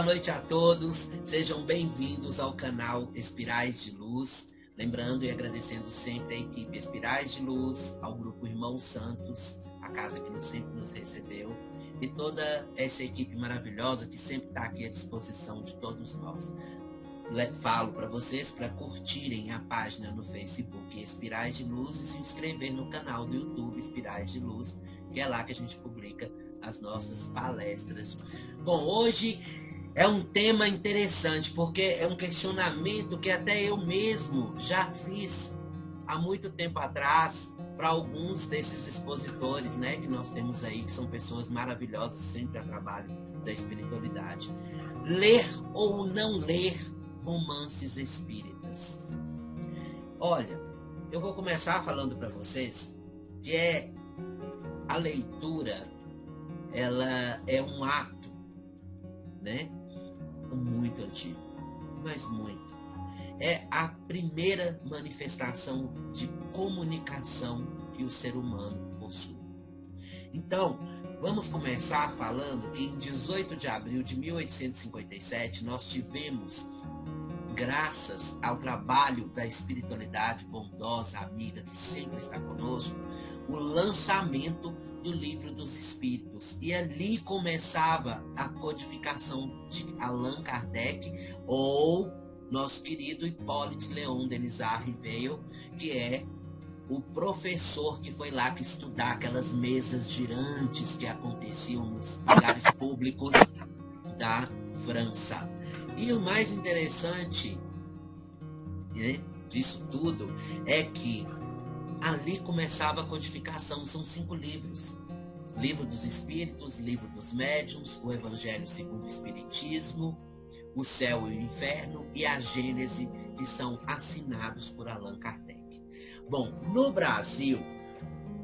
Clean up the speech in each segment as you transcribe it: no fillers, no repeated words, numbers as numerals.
Boa noite a todos, sejam bem-vindos ao canal Espirais de Luz. Lembrando e agradecendo sempre a equipe Espirais de Luz, ao grupo Irmãos Santos, a casa que sempre nos recebeu, e toda essa equipe maravilhosa que sempre está aqui à disposição de todos nós. Falo para vocês para curtirem a página no Facebook Espirais de Luz e se inscrever no canal do YouTube Espirais de Luz, que é lá que a gente publica as nossas palestras. Bom, hoje é um tema interessante, porque é um questionamento que até eu mesmo já fiz há muito tempo atrás para alguns desses expositores, né, que nós temos aí, que são pessoas maravilhosas, sempre a trabalho da espiritualidade. Ler ou não ler romances espíritas? Olha, eu vou começar falando para vocês que a leitura, ela é um ato, né, muito antigo, mas muito. É a primeira manifestação de comunicação que o ser humano possui. Então, vamos começar falando que em 18 de abril de 1857, nós tivemos, graças ao trabalho da espiritualidade bondosa, amiga, que sempre está conosco, o lançamento do Livro dos Espíritos. E ali começava a codificação de Allan Kardec, ou nosso querido Hippolyte Léon Denis Rivail, que é o professor que foi lá que estudar aquelas mesas girantes que aconteciam nos lugares públicos da França. E o mais interessante, né, disso tudo é que ali começava a codificação. São 5 livros: Livro dos Espíritos, Livro dos Médiuns, o Evangelho segundo o Espiritismo, o Céu e o Inferno e a Gênese, que são assinados por Allan Kardec. Bom, no Brasil,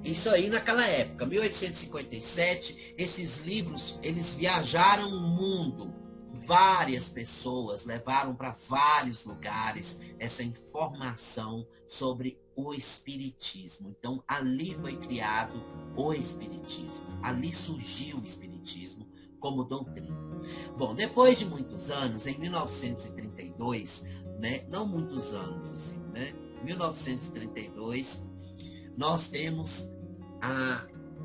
isso aí naquela época, 1857, esses livros, eles viajaram o mundo. Várias pessoas levaram para vários lugares essa informação sobre o Espiritismo. Então, ali foi criado o Espiritismo. Ali surgiu o Espiritismo como doutrina. Bom, depois de muitos anos, em 1932, né, não muitos anos assim, né, 1932, nós temos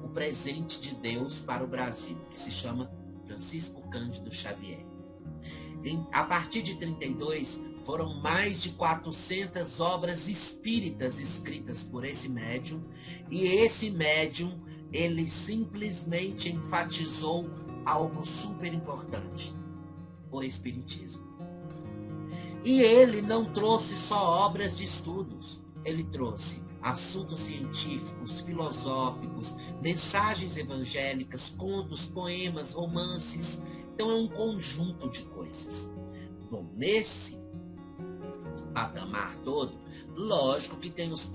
o presente de Deus para o Brasil, que se chama Francisco Cândido Xavier. A partir de 32, foram mais de 400 obras espíritas escritas por esse médium, e esse médium, ele simplesmente enfatizou algo super importante: o Espiritismo. E ele não trouxe só obras de estudos, ele trouxe assuntos científicos, filosóficos, mensagens evangélicas, contos, poemas, romances. Então é um conjunto de coisas. Bom, nesse patamar todo, lógico que tem os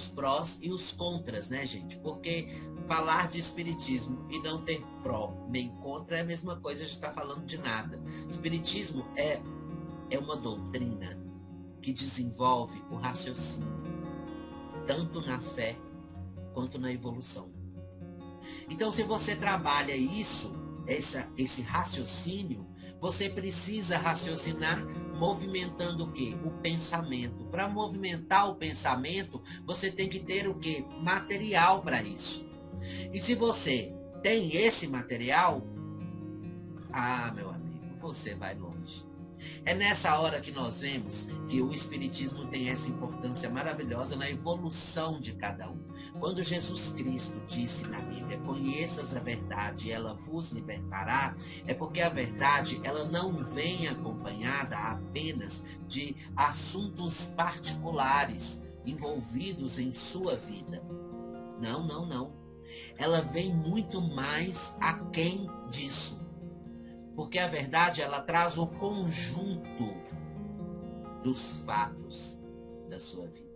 prós e os contras, né, gente? Porque falar de espiritismo e não ter pró nem contra é a mesma coisa, a gente está falando de nada. Espiritismo é uma doutrina que desenvolve o raciocínio, tanto na fé quanto na evolução. Então, se você trabalha esse raciocínio, você precisa raciocinar movimentando o quê? O pensamento. Para movimentar o pensamento, você tem que ter o quê? Material para isso. E se você tem esse material, meu amigo, você vai longe. É nessa hora que nós vemos que o Espiritismo tem essa importância maravilhosa na evolução de cada um. Quando Jesus Cristo disse na Bíblia: conheças a verdade e ela vos libertará, é porque a verdade, ela não vem acompanhada apenas de assuntos particulares envolvidos em sua vida. Não, não, não. Ela vem muito mais aquém disso. Porque a verdade, ela traz o conjunto dos fatos da sua vida.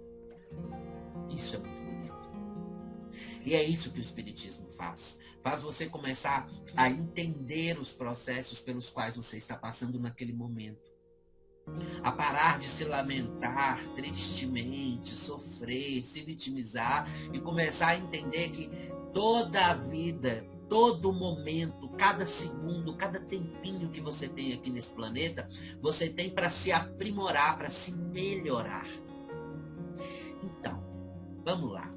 Isso é muito bonito. E é isso que o Espiritismo faz. Faz você começar a entender os processos pelos quais você está passando naquele momento. A parar de se lamentar tristemente, sofrer, se vitimizar e começar a entender que toda a vida todo momento, cada segundo, cada tempinho que você tem aqui nesse planeta, você tem para se aprimorar, para se melhorar. Então, vamos lá.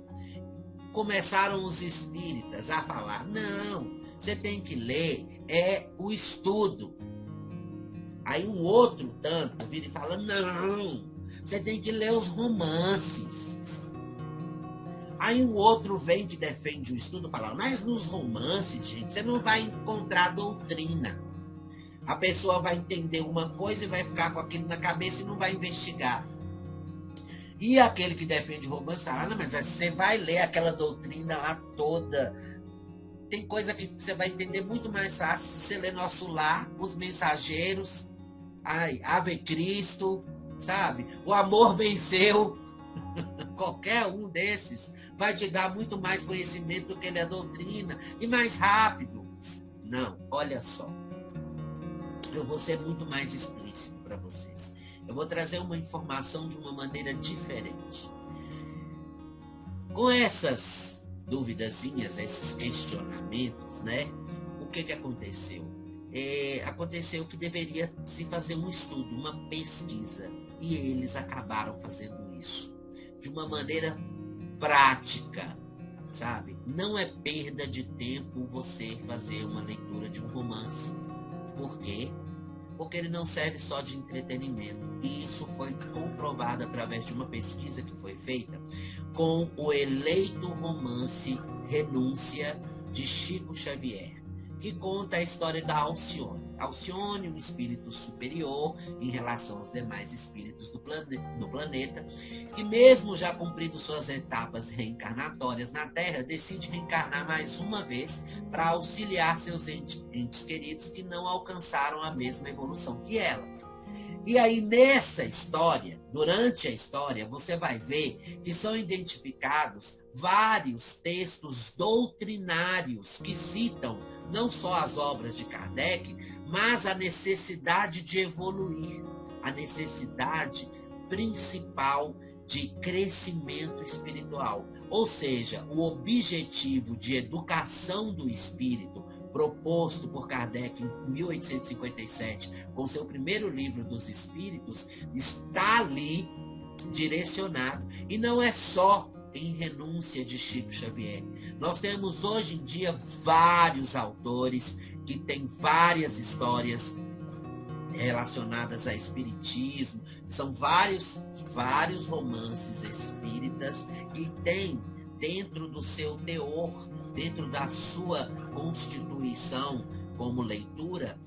Começaram os espíritas a falar, não, você tem que ler o estudo. Aí um outro tanto vira e fala, não, você tem que ler os romances. Aí um outro vem que defende o estudo e fala, mas nos romances, gente, você não vai encontrar doutrina. A pessoa vai entender uma coisa e vai ficar com aquilo na cabeça e não vai investigar. E aquele que defende o romance fala, não, mas você vai ler aquela doutrina lá toda. Tem coisa que você vai entender muito mais fácil se você ler Nosso Lar, Os Mensageiros, Ave Cristo, sabe? O Amor Venceu. Qualquer um desses vai te dar muito mais conhecimento do que ler a doutrina e mais rápido. Não, olha só. Eu vou ser muito mais explícito para vocês. Eu vou trazer uma informação de uma maneira diferente. Com essas duvidazinhas, esses questionamentos, né? O que aconteceu? Aconteceu que deveria se fazer um estudo, uma pesquisa. E eles acabaram fazendo isso de uma maneira prática, sabe? Não é perda de tempo você fazer uma leitura de um romance. Por quê? Porque ele não serve só de entretenimento. E isso foi comprovado através de uma pesquisa que foi feita com o eleito romance Renúncia, de Chico Xavier, que conta a história da Alcione. Alcione, um espírito superior em relação aos demais espíritos do planeta, que mesmo já cumprindo suas etapas reencarnatórias na Terra, decide reencarnar mais uma vez para auxiliar seus entes queridos que não alcançaram a mesma evolução que ela. E aí, nessa história, durante a história, você vai ver que são identificados vários textos doutrinários que citam não só as obras de Kardec, mas a necessidade de evoluir, a necessidade principal de crescimento espiritual. Ou seja, o objetivo de educação do espírito proposto por Kardec em 1857, com seu primeiro livro dos Espíritos, está ali direcionado. E não é só em Renúncia, de Chico Xavier. Nós temos hoje em dia vários autores que têm várias histórias relacionadas a espiritismo. São vários romances espíritas que têm dentro do seu teor, dentro da sua constituição como leitura,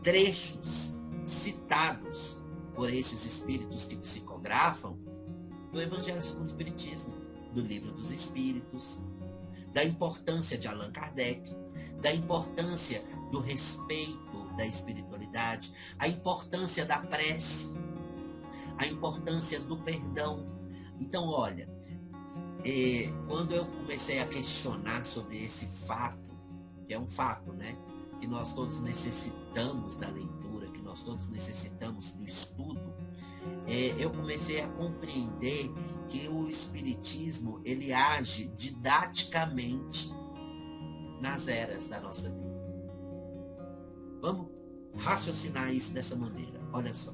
trechos citados por esses espíritos que psicografam do Evangelho segundo o Espiritismo, do Livro dos Espíritos, da importância de Allan Kardec, da importância do respeito da espiritualidade, a importância da prece, a importância do perdão. Então, olha, quando eu comecei a questionar sobre esse fato, que é um fato, né? Que nós todos necessitamos da leitura, que nós todos necessitamos do estudo, eu comecei a compreender que o Espiritismo, ele age didaticamente nas eras da nossa vida. Vamos raciocinar isso dessa maneira. Olha só.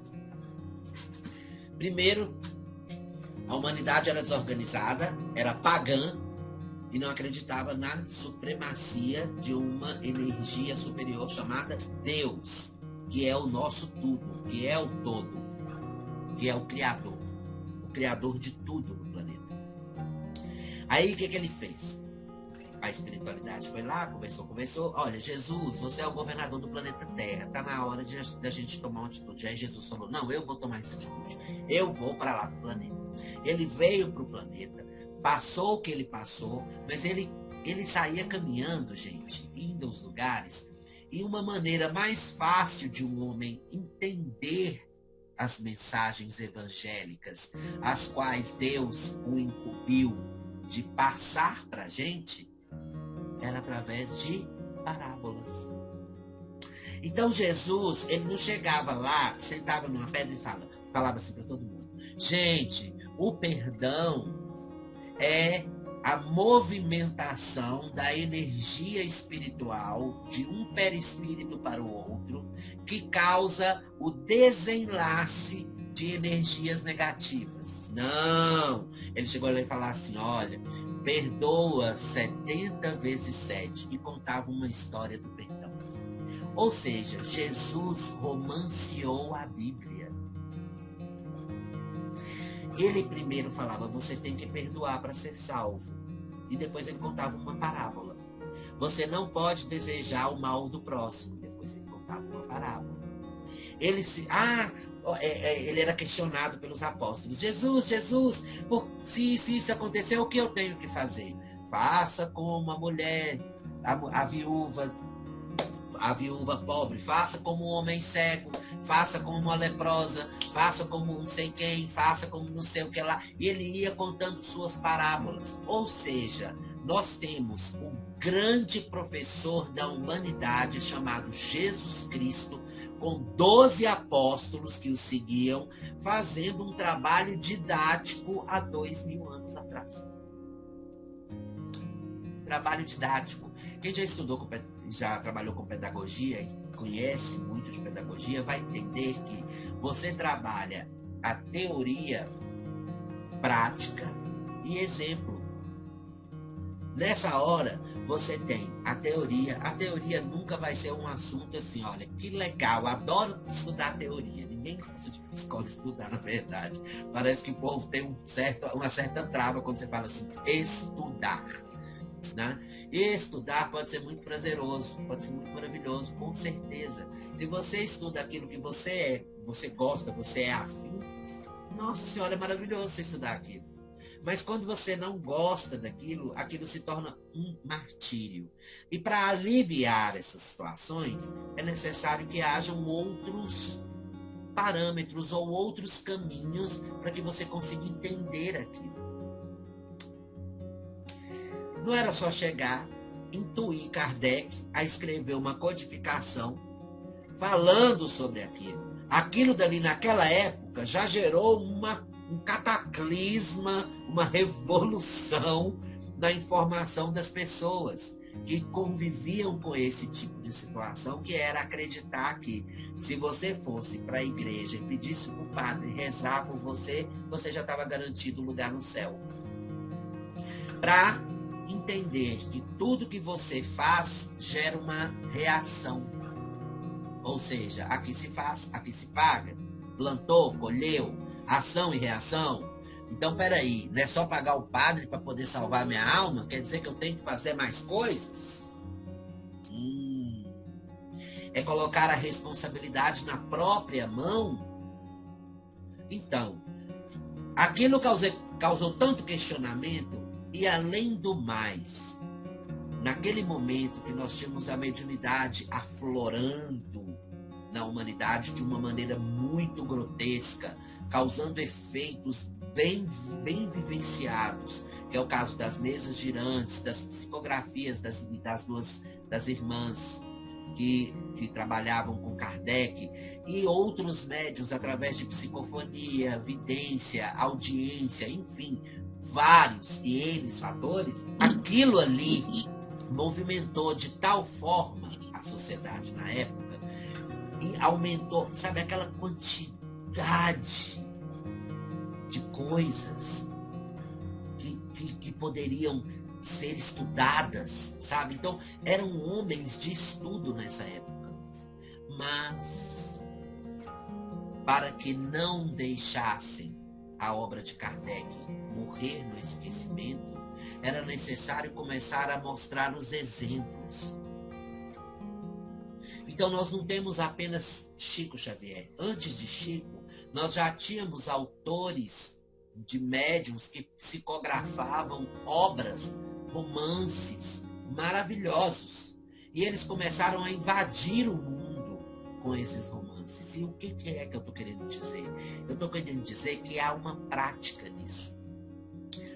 Primeiro, a humanidade era desorganizada, era pagã e não acreditava na supremacia de uma energia superior chamada Deus, que é o nosso tudo, que é o todo, que é o Criador de tudo no planeta. Aí o que ele fez? A espiritualidade foi lá, conversou. Olha, Jesus, você é o governador do planeta Terra. Tá na hora da gente tomar uma atitude. Aí Jesus falou, não, eu vou tomar essa atitude. Eu vou para lá pro planeta. Ele veio pro planeta, passou o que ele passou, mas ele saía caminhando, gente, indo aos lugares. E uma maneira mais fácil de um homem entender as mensagens evangélicas, as quais Deus o incumbiu de passar para a gente, era através de parábolas. Então Jesus, ele não chegava lá, sentava numa pedra e falava assim para todo mundo, gente, o perdão é a movimentação da energia espiritual de um perispírito para o outro, que causa o desenlace de energias negativas. Não! Ele chegou lá e falou assim, olha, perdoa 70 vezes 7 e contava uma história do perdão. Ou seja, Jesus romanceou a Bíblia. Ele primeiro falava, você tem que perdoar para ser salvo. E depois ele contava uma parábola. Você não pode desejar o mal do próximo. Depois ele contava uma parábola. Ele era questionado pelos apóstolos. Jesus, se isso acontecer, o que eu tenho que fazer? Faça como a mulher, a viúva pobre, faça como um homem cego, faça como uma leprosa, faça como não sei quem, faça como não sei o que lá. E ele ia contando suas parábolas. Ou seja, nós temos um grande professor da humanidade chamado Jesus Cristo, com 12 apóstolos que o seguiam, fazendo um trabalho didático há 2000 anos atrás. Trabalho didático. Quem já trabalhou com pedagogia e conhece muito de pedagogia, vai entender que você trabalha a teoria, prática e exemplo. Nessa hora, você tem a teoria. A teoria nunca vai ser um assunto assim, olha, que legal, adoro estudar teoria. Ninguém gosta de escola estudar, na verdade. Parece que o povo tem uma certa trava quando você fala assim, estudar. Né? Estudar pode ser muito prazeroso, pode ser muito maravilhoso, com certeza. Se você estuda aquilo que você gosta, você é afim, nossa senhora, é maravilhoso você estudar aquilo. Mas quando você não gosta daquilo, aquilo se torna um martírio. E para aliviar essas situações, é necessário que hajam outros parâmetros ou outros caminhos para que você consiga entender aquilo. Não era só chegar, intuir Kardec a escrever uma codificação falando sobre aquilo. Aquilo dali naquela época já gerou um cataclisma, uma revolução na informação das pessoas que conviviam com esse tipo de situação, que era acreditar que se você fosse para a igreja e pedisse para o padre rezar por você, você já estava garantido lugar no céu. Para entender que tudo que você faz gera uma reação. Ou seja, aqui se faz, aqui se paga. Plantou, colheu, ação e reação. Então, peraí, não é só pagar o padre para poder salvar minha alma? Quer dizer que eu tenho que fazer mais coisas? É colocar a responsabilidade na própria mão? Então, aquilo causou tanto questionamento. E além do mais, naquele momento que nós tínhamos a mediunidade aflorando na humanidade de uma maneira muito grotesca, causando efeitos bem vivenciados, que é o caso das mesas girantes, das psicografias das irmãs que trabalhavam com Kardec, e outros médiuns através de psicofonia, vidência, audiência, enfim, vários e eles fatores, aquilo ali movimentou de tal forma a sociedade na época e aumentou, sabe, aquela quantidade de coisas que poderiam ser estudadas, sabe? Então, eram homens de estudo nessa época. Mas, para que não deixassem a obra de Kardec morrer no esquecimento, era necessário começar a mostrar os exemplos. Então nós não temos apenas Chico Xavier. Antes de Chico, nós já tínhamos autores de médiuns que psicografavam obras, romances maravilhosos. E eles começaram a invadir o mundo com esses romances. E o que é que eu estou querendo dizer? Eu estou querendo dizer que há uma prática nisso.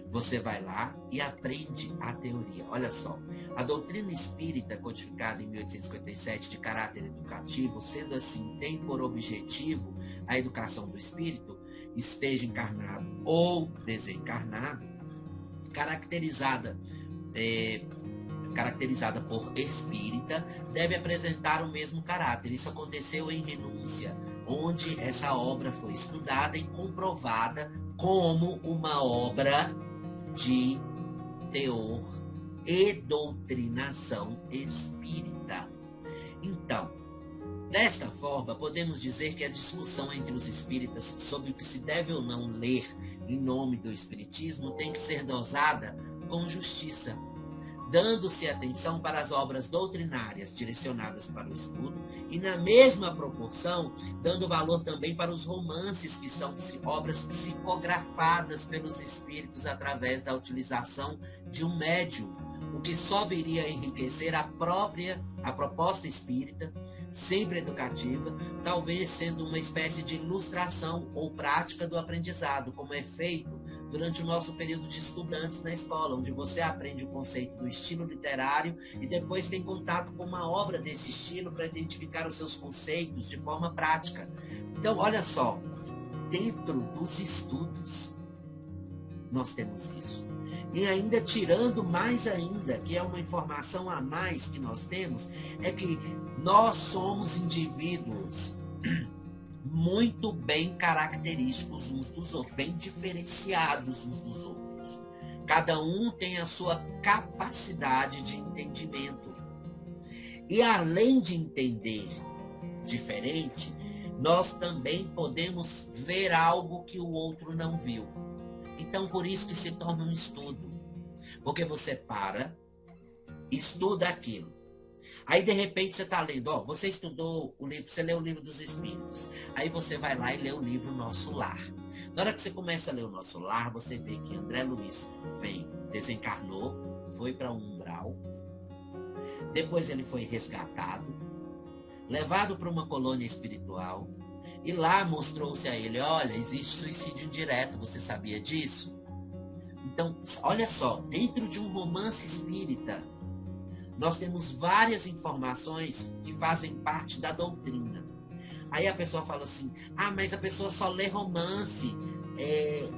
Você vai lá e aprende a teoria. Olha só, a doutrina espírita, codificada em 1857, de caráter educativo, sendo assim, tem por objetivo a educação do espírito, esteja encarnado ou desencarnado, caracterizada por espírita, deve apresentar o mesmo caráter. Isso aconteceu em Renúncia, onde essa obra foi estudada e comprovada como uma obra de teor e doutrinação espírita. Então, desta forma, podemos dizer que a discussão entre os espíritas sobre o que se deve ou não ler em nome do espiritismo tem que ser dosada com justiça, dando-se atenção para as obras doutrinárias direcionadas para o estudo e, na mesma proporção, dando valor também para os romances, que são obras psicografadas pelos espíritos através da utilização de um médium, o que só viria a enriquecer a proposta espírita, sempre educativa, talvez sendo uma espécie de ilustração ou prática do aprendizado, como é feito durante o nosso período de estudantes na escola, onde você aprende o conceito do estilo literário e depois tem contato com uma obra desse estilo para identificar os seus conceitos de forma prática. Então, olha só, dentro dos estudos, nós temos isso. E ainda tirando mais ainda, que é uma informação a mais que nós temos, é que nós somos indivíduos muito bem característicos uns dos outros, bem diferenciados uns dos outros. Cada um tem a sua capacidade de entendimento. E além de entender diferente, nós também podemos ver algo que o outro não viu. Então, por isso que se torna um estudo. Porque você para, estuda aquilo. Aí, de repente, você está lendo, você estudou o livro, você leu o livro dos Espíritos. Aí você vai lá e lê o livro Nosso Lar. Na hora que você começa a ler o Nosso Lar, você vê que André Luiz desencarnou, foi para um umbral. Depois ele foi resgatado, levado para uma colônia espiritual. E lá mostrou-se a ele, olha, existe suicídio indireto, você sabia disso? Então, olha só, dentro de um romance espírita, nós temos várias informações que fazem parte da doutrina. Aí a pessoa fala assim, mas a pessoa só lê romance,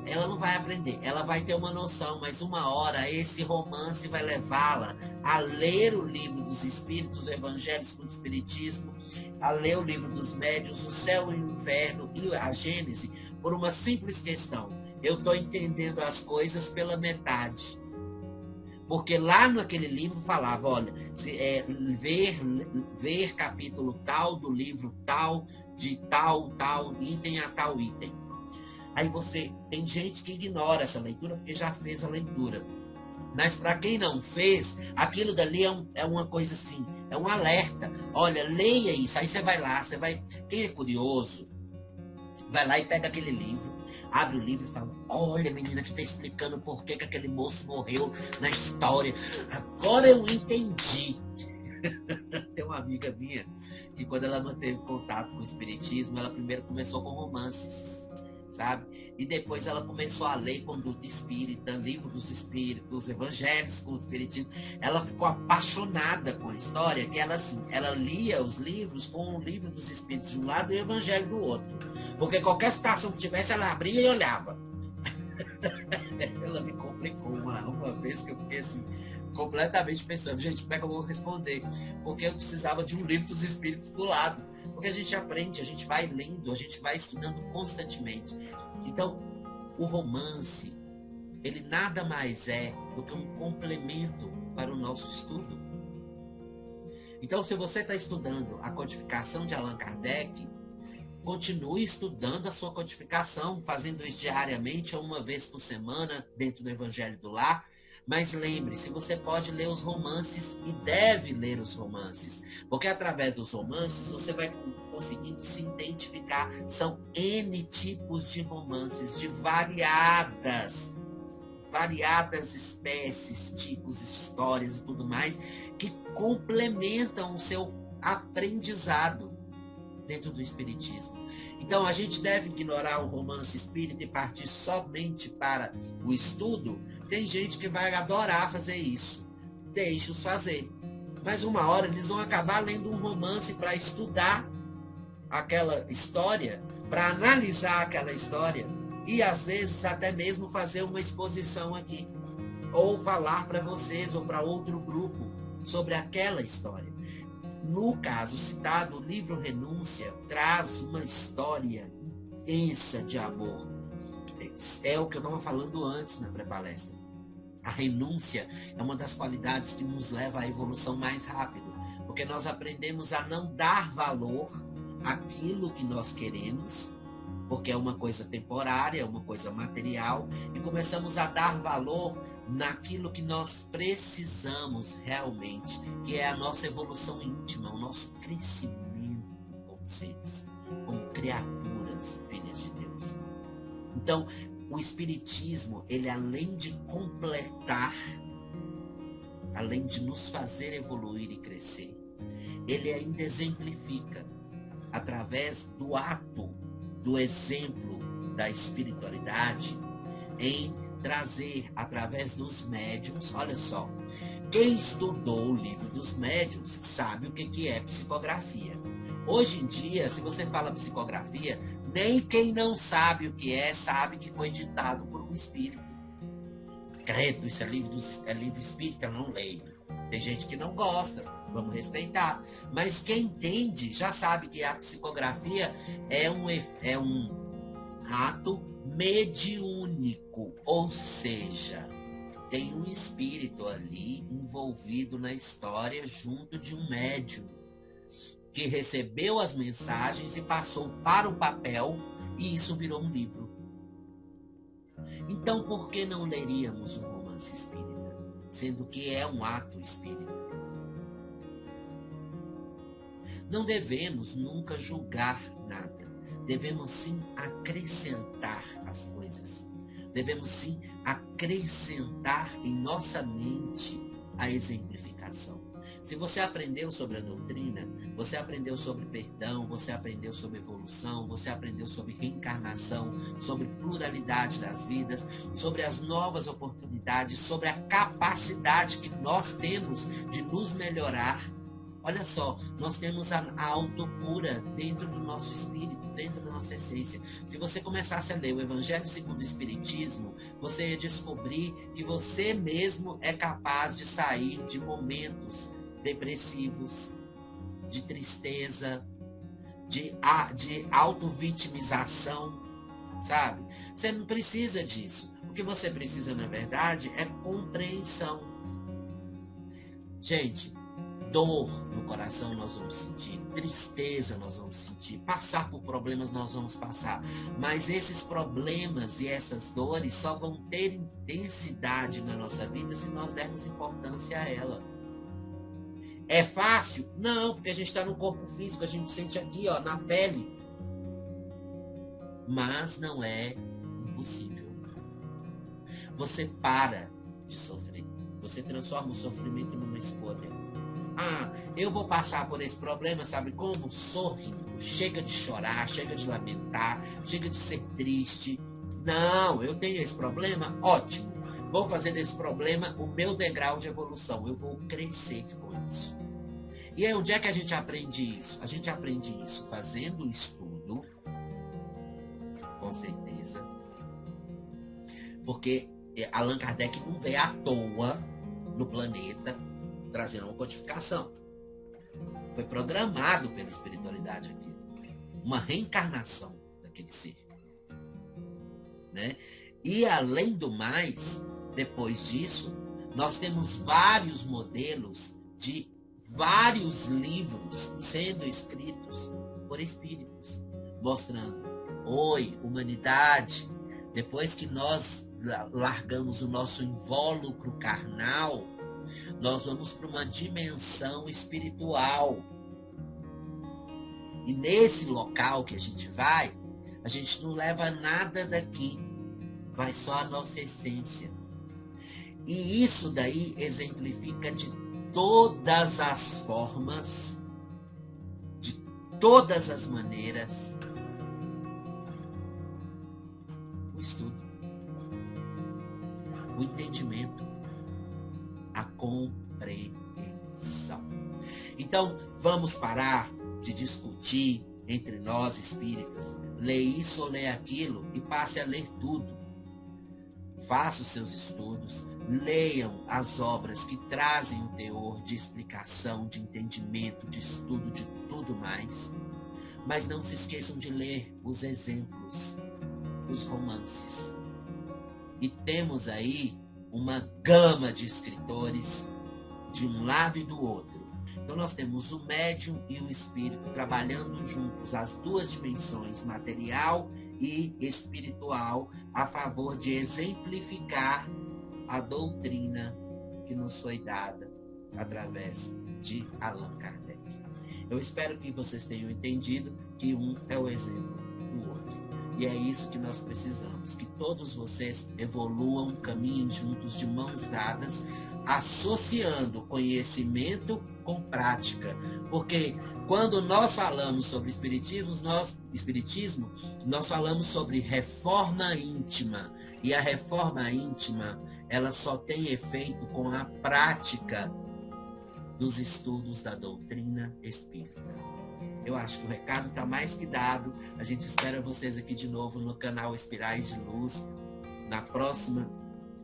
ela não vai aprender, ela vai ter uma noção, mas uma hora esse romance vai levá-la a ler o livro dos Espíritos, o Evangelho segundo o Espiritismo, a ler o livro dos Médiuns, o Céu e o Inferno e a Gênese, por uma simples questão. Eu estou entendendo as coisas pela metade. Porque lá naquele livro falava, olha, ver capítulo tal do livro tal, de tal item a tal item. Aí tem gente que ignora essa leitura porque já fez a leitura. Mas para quem não fez, aquilo dali é uma coisa assim, é um alerta. Olha, leia isso. Aí você vai lá, quem é curioso, vai lá e pega aquele livro, abre o livro e fala, olha, menina, que está explicando por que aquele moço morreu na história. Agora eu entendi. Tem uma amiga minha que quando ela manteve contato com o espiritismo, ela primeiro começou com romances, sabe? E depois ela começou a ler Conduta Espírita, Livro dos Espíritos, Evangelhos com o Espiritismo. Ela ficou apaixonada com a história, que ela lia os livros com o Livro dos Espíritos de um lado e o Evangelho do outro. Porque qualquer citação que tivesse, ela abria e olhava. Ela me complicou uma vez que eu fiquei assim, completamente pensando, gente, como é que eu vou responder? Porque eu precisava de um Livro dos Espíritos do lado. Porque a gente aprende, a gente vai lendo, a gente vai estudando constantemente. Então, o romance, ele nada mais é do que um complemento para o nosso estudo. Então, se você está estudando a codificação de Allan Kardec, continue estudando a sua codificação, fazendo isso diariamente ou uma vez por semana dentro do Evangelho do Lar. Mas lembre-se, você pode ler os romances e deve ler os romances, porque através dos romances você vai conseguindo se identificar. São N tipos de romances, de variadas espécies, tipos, histórias e tudo mais, que complementam o seu aprendizado dentro do espiritismo. Então, a gente deve ignorar o romance espírita e partir somente para o estudo. Tem gente que vai adorar fazer isso. Deixe-os fazer. Mas uma hora eles vão acabar lendo um romance para estudar aquela história, para analisar aquela história e, às vezes, até mesmo fazer uma exposição aqui. ou falar para vocês ou para outro grupo sobre aquela história. No caso citado, o livro Renúncia traz uma história intensa de amor. É o que eu estava falando antes na pré-palestra. A renúncia é uma das qualidades que nos leva à evolução mais rápido, porque nós aprendemos a não dar valor àquilo que nós queremos, porque é uma coisa temporária, é uma coisa material, e começamos a dar valor naquilo que nós precisamos realmente, que é a nossa evolução íntima, o nosso crescimento como seres, como criaturas, filhas de Deus. Então, o Espiritismo, ele além de completar, além de nos fazer evoluir e crescer, ele ainda exemplifica, através do ato, do exemplo da espiritualidade, em trazer, através dos médiuns, olha só, quem estudou o livro dos médiuns sabe o que é psicografia. Hoje em dia, se você fala psicografia, nem quem não sabe o que é, sabe que foi ditado por um espírito. Credo, isso é livro espírita, eu não leio. Tem gente que não gosta, vamos respeitar. Mas quem entende já sabe que a psicografia é um ato mediúnico, ou seja, tem um espírito ali envolvido na história junto de um médium que recebeu as mensagens e passou para o papel, e isso virou um livro. Então, por que não leríamos um romance espírita, sendo que é um ato espírita? Não devemos nunca julgar nada. Devemos sim acrescentar as coisas. Devemos sim acrescentar em nossa mente a exemplificação. Se você aprendeu sobre a doutrina, você aprendeu sobre perdão, você aprendeu sobre evolução, você aprendeu sobre reencarnação, sobre pluralidade das vidas, sobre as novas oportunidades, sobre a capacidade que nós temos de nos melhorar. Olha só, nós temos a autocura dentro do nosso espírito, dentro da nossa essência. Se você começasse a ler o Evangelho segundo o Espiritismo, você ia descobrir que você mesmo é capaz de sair de momentos depressivos, de tristeza, de autovitimização, sabe? Você não precisa disso. O que você precisa, na verdade, é compreensão. Gente, dor no coração nós vamos sentir, tristeza nós vamos sentir, passar por problemas nós vamos passar, mas esses problemas e essas dores só vão ter intensidade na nossa vida se nós dermos importância a ela. É fácil? Não, porque a gente está no corpo físico, a gente sente aqui, ó, na pele. Mas não é impossível. Você para de sofrer. Você transforma o sofrimento numa escolha. Ah, eu vou passar por esse problema, sabe como? Sorrindo. Chega de chorar, chega de lamentar, chega de ser triste. Não, eu tenho esse problema? Ótimo. Vou fazer desse problema o meu degrau de evolução. Eu vou crescer com isso. E aí, onde é que a gente aprende isso? A gente aprende isso fazendo um estudo, com certeza. Porque Allan Kardec não veio à toa no planeta trazendo uma codificação. Foi programado pela espiritualidade aqui. Uma reencarnação daquele ser. Né? E além do mais, depois disso, nós temos vários modelos de vários livros sendo escritos por espíritos, mostrando, oi, humanidade, depois que nós largamos o nosso invólucro carnal, nós vamos para uma dimensão espiritual. E nesse local que a gente não leva nada daqui, vai só a nossa essência. E isso daí exemplifica de todas as formas, de todas as maneiras, o estudo, o entendimento, a compreensão. Então, vamos parar de discutir entre nós espíritas, lê isso ou lê aquilo, e passe a ler tudo. Faça os seus estudos, Leiam as obras que trazem o teor de explicação, de entendimento, de estudo, de tudo mais. Mas não se esqueçam de ler os exemplos, os romances. E temos aí uma gama de escritores de um lado e do outro. Então nós temos o médium e o espírito trabalhando juntos as duas dimensões, material e espiritual, a favor de exemplificar a doutrina que nos foi dada através de Allan Kardec. Eu espero que vocês tenham entendido que um é o exemplo do outro. E é isso que nós precisamos, que todos vocês evoluam, caminhem juntos de mãos dadas, associando conhecimento com prática. Porque quando nós falamos sobre espiritismo, nós falamos sobre reforma íntima. E a reforma íntima, ela só tem efeito com a prática dos estudos da doutrina espírita. Eu acho que o recado está mais que dado. A gente espera vocês aqui de novo no canal Espirais de Luz,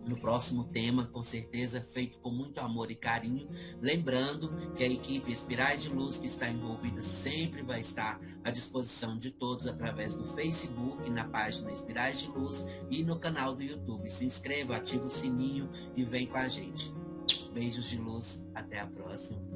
no próximo tema, com certeza, feito com muito amor e carinho. Lembrando que a equipe Espirais de Luz, que está envolvida, sempre vai estar à disposição de todos através do Facebook, na página Espirais de Luz e no canal do YouTube. Se inscreva, ativa o sininho e vem com a gente. Beijos de luz, até a próxima.